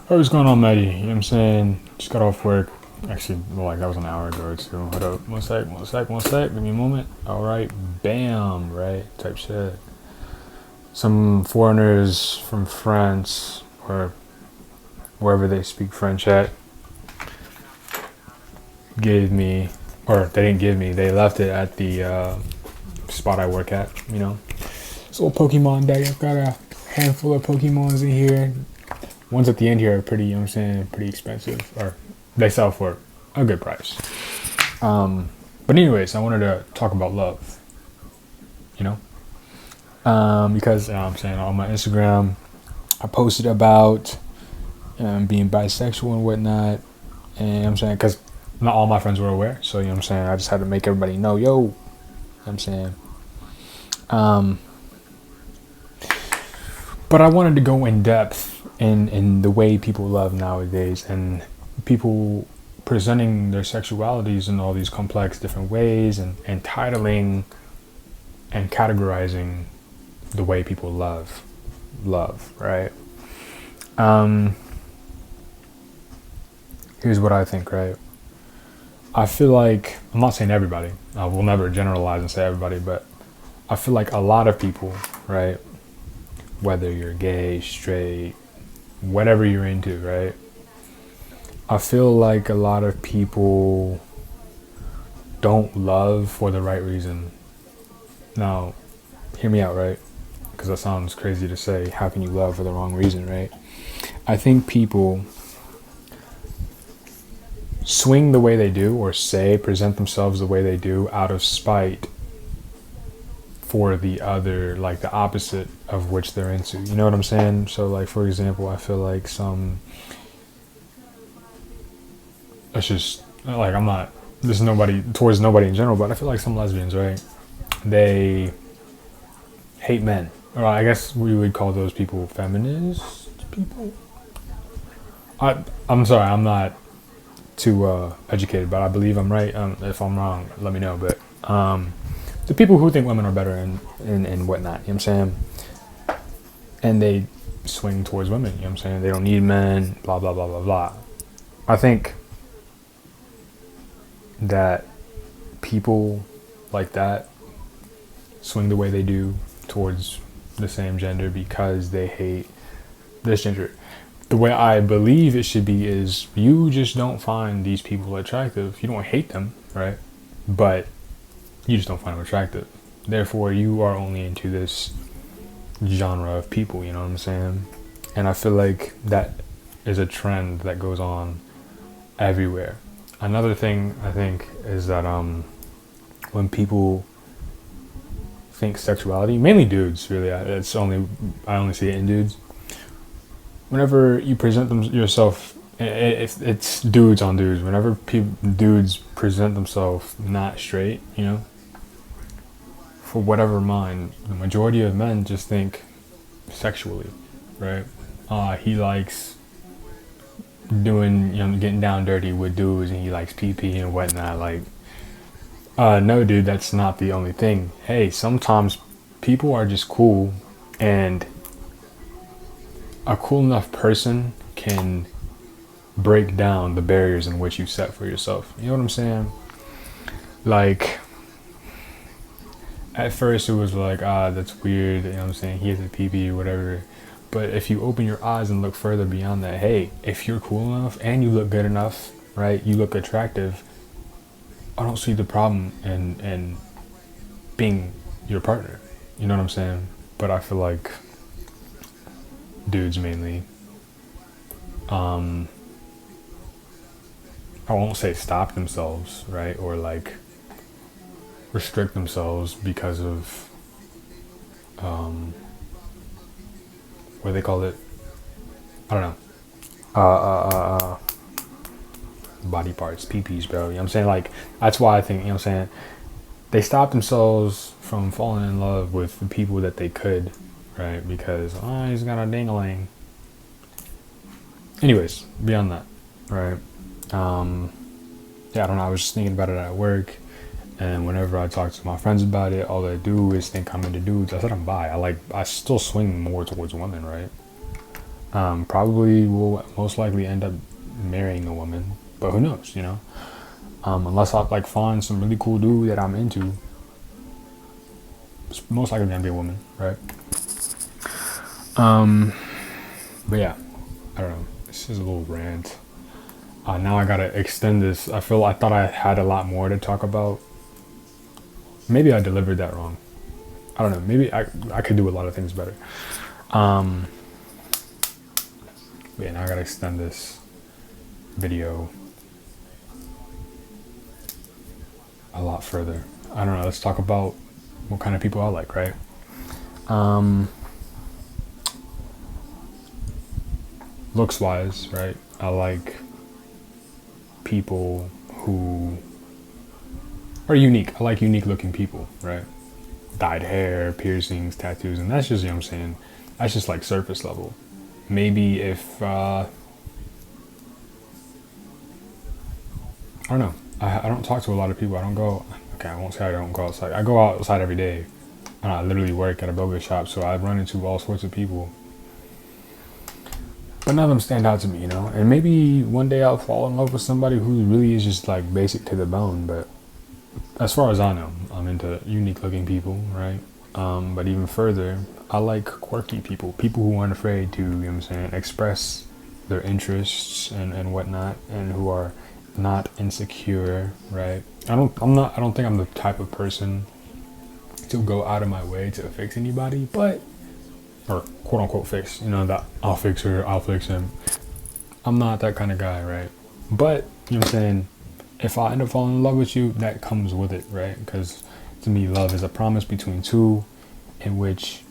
Hey, what's going on, Maddie? You know what I'm saying? Just got off work. Actually, well, like that was an hour ago or two. Hold up. One sec. Give me a moment. All right. Bam. Right. Type shit. Some foreigners from France or wherever they speak French at gave me, or they didn't give me, they left it at the spot I work at, you know. This little Pokemon deck. I've got a handful of Pokemons in here. Ones at the end here are pretty, you know what I'm saying, pretty expensive, or they sell for a good price. But anyways, I wanted to talk about love, you know, because I'm saying on my Instagram, I posted about being bisexual and whatnot, and I'm saying because not all my friends were aware, so you know what I'm saying, I just had to make everybody know, yo, you know what I'm saying. But I wanted to go in depth in the way people love nowadays and people presenting their sexualities in all these complex different ways and titling and categorizing the way people love, right? Here's what I think, right? I feel like, I'm not saying everybody, I will never generalize and say everybody, but I feel like a lot of people, right? Whether you're gay, straight, whatever you're into, right? I feel like a lot of people don't love for the right reason. Now, hear me out, right? Because that sounds crazy to say. How can you love for the wrong reason, right? I think people swing the way they do, or present themselves the way they do out of spite for the other, like the opposite of which they're into. You know what I'm saying? So like, for example, I feel like it's just like, I'm not, this is nobody, towards nobody in general, but I feel like some lesbians, right? They hate men. Or I guess we would call those people feminist people. I'm sorry, I'm not too educated, but I believe I'm right. If I'm wrong, let me know. But the people who think women are better and whatnot, you know what I'm saying? And they swing towards women, you know what I'm saying? They don't need men, blah, blah, blah, blah, blah. I think that people like that swing the way they do towards the same gender because they hate this gender. The way I believe it should be is you just don't find these people attractive. You don't hate them, right? But you just don't find them attractive. Therefore, you are only into this genre of people, you know what I'm saying? And I feel like that is a trend that goes on everywhere. Another thing I think is that when people think sexuality, mainly dudes, really, I only see it in dudes. Whenever you present yourself, it's dudes on dudes. Whenever dudes present themselves not straight, you know, for whatever mind, the majority of men just think sexually, right? He likes doing, you know, getting down dirty with dudes, and he likes pee and whatnot. Like, no, dude, that's not the only thing. Hey, sometimes people are just cool, and a cool enough person can break down the barriers in which you set for yourself. You know what I'm saying? Like, at first it was like, that's weird, you know what I'm saying? He has a pee or whatever. But if you open your eyes and look further beyond that, hey, if you're cool enough and you look good enough, right? You look attractive. I don't see the problem in being your partner. You know what I'm saying? But I feel like dudes mainly, I won't say stop themselves, right? Or like restrict themselves because of what do they call it? I don't know. Body parts, PPs, bro. You know what I'm saying? Like, that's why I think, you know what I'm saying, they stop themselves from falling in love with the people that they could, right? Because, he's got a ding-a-ling. Anyways, beyond that, right? Yeah, I don't know. I was just thinking about it at work, and whenever I talk to my friends about it, all they do is think I'm into dudes. I said I'm bi. I still swing more towards women, right? Probably will most likely end up marrying a woman, but who knows, you know? Unless I like find some really cool dude that I'm into, it's most likely gonna be a woman, right? But yeah, I don't know. This is a little rant. Now I gotta extend this. I thought I had a lot more to talk about. Maybe I delivered that wrong. I don't know. Maybe I could do a lot of things better. But yeah, now I gotta extend this video a lot further. I don't know. Let's talk about what kind of people I like, right? Looks wise, right? I like people who are unique. I like unique looking people, right? Dyed hair, piercings, tattoos, and that's just, you know what I'm saying? That's just like surface level. Maybe if, I don't know. I don't talk to a lot of people. I don't go, okay, I won't say I don't go outside. I go outside every day. And I literally work at a boba shop, so I run into all sorts of people. But none of them stand out to me, you know? And maybe one day I'll fall in love with somebody who really is just like basic to the bone, but as far as I know, I'm into unique looking people, right? But even further, I like quirky people, people who aren't afraid to, you know what I'm saying, express their interests and whatnot, and who are not insecure, right? I don't think I'm the type of person to go out of my way to fix anybody, but, or quote unquote fix, you know, that I'll fix her, I'll fix him. I'm not that kind of guy, right? But, you know what I'm saying, if I end up falling in love with you, that comes with it, right? Because to me, love is a promise between two in which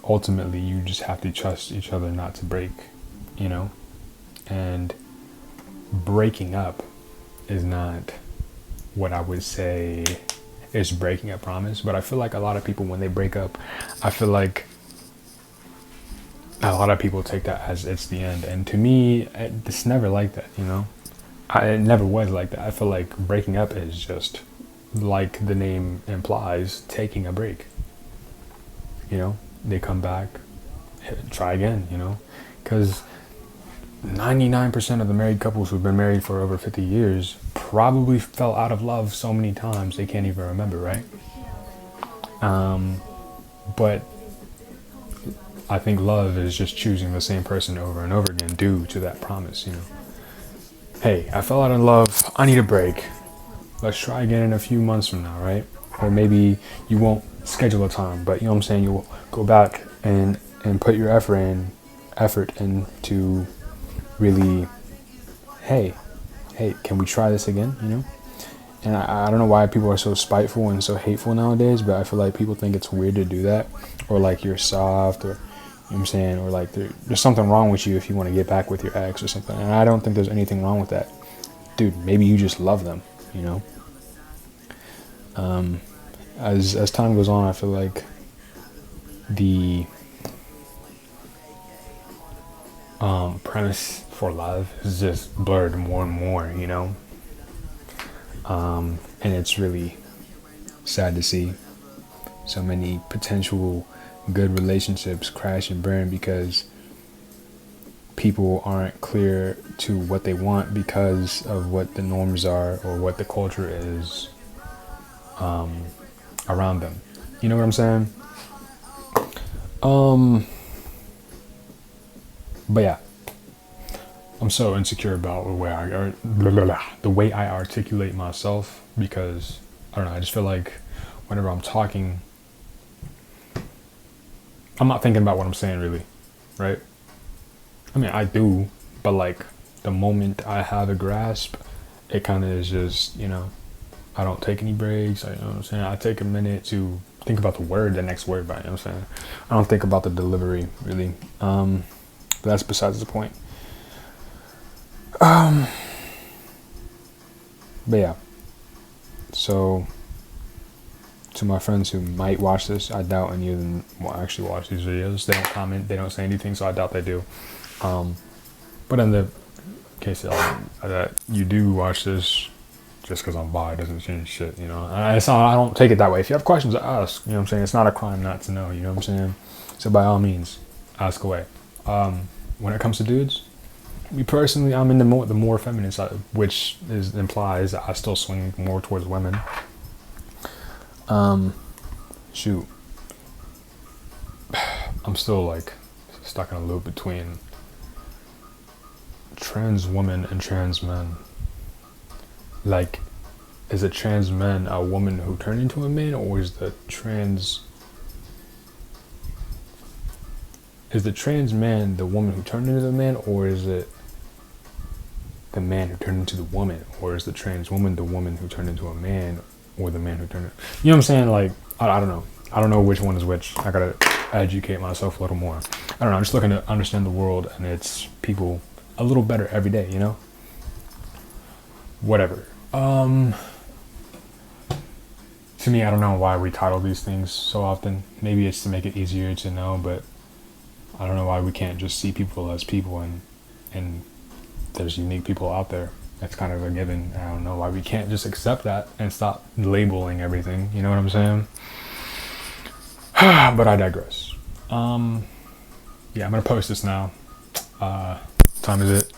ultimately you just have to trust each other not to break, you know? And breaking up is not what I would say is breaking a promise, but I feel like a lot of people, when they break up, I feel like a lot of people take that as it's the end. And to me, it's never like that, you know? It never was like that. I feel like breaking up is just, like the name implies, taking a break. You know, they come back, try again, you know? Because 99% of the married couples who've been married for over 50 years probably fell out of love so many times they can't even remember, right? But I think love is just choosing the same person over and over again due to that promise, you know? Hey, I fell out of love, I need a break. Let's try again in a few months from now, right? Or maybe you won't schedule a time, but you know what I'm saying, you'll go back and put your effort in to really, hey, can we try this again, you know? And I don't know why people are so spiteful and so hateful nowadays, but I feel like people think it's weird to do that, or like you're soft, or, you know what I'm saying, or like there's something wrong with you if you want to get back with your ex or something. And I don't think there's anything wrong with that. Dude, maybe you just love them, you know? As time goes on, I feel like the premise for love is just blurred more and more, you know? And it's really sad to see so many potential good relationships crash and burn because people aren't clear to what they want because of what the norms are or what the culture is around them. You know what I'm saying? But yeah, I'm so insecure about the way I articulate myself because I don't know. I just feel like whenever I'm talking, I'm not thinking about what I'm saying really, right? I mean, I do, but like the moment I have a grasp, it kind of is just, you know, I don't take any breaks. You know what I'm saying? I take a minute to think about the next word, but you know what I'm saying? I don't think about the delivery really. But that's besides the point. But yeah. So to my friends who might watch this, I doubt any of them will actually watch these videos. They don't comment, they don't say anything, so I doubt they do. But in the case that you do watch this, just because I'm bi doesn't change shit, you know. I don't take it that way. If you have questions, ask. You know what I'm saying? It's not a crime not to know. You know what I'm saying? So by all means, ask away. When it comes to dudes, me personally, I'm in the more feminine side, which implies that I still swing more towards women. Shoot, I'm still like stuck in a loop between trans women and trans men. Like, is a trans man a woman who turned into a man, or is the trans man the woman who turned into the man, or is it the man who turned into the woman, or is the trans woman the woman who turned into a man, or the man who turned it? You know what I'm saying? Like, I don't know. I don't know which one is which. I gotta educate myself a little more. I don't know. I'm just looking to understand the world and its people a little better every day. You know. Whatever. To me, I don't know why we title these things so often. Maybe it's to make it easier to know, but I don't know why we can't just see people as people, and there's unique people out there. That's kind of a given. I don't know why we can't just accept that and stop labeling everything. You know what I'm saying? But I digress. Yeah, I'm gonna post this now. Time is it?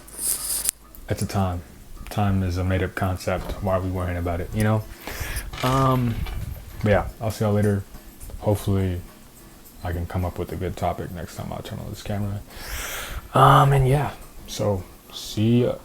It's a time. Time is a made-up concept. Why are we worrying about it? You know. But yeah, I'll see y'all later. Hopefully, I can come up with a good topic next time I turn on this camera. And yeah, so see ya.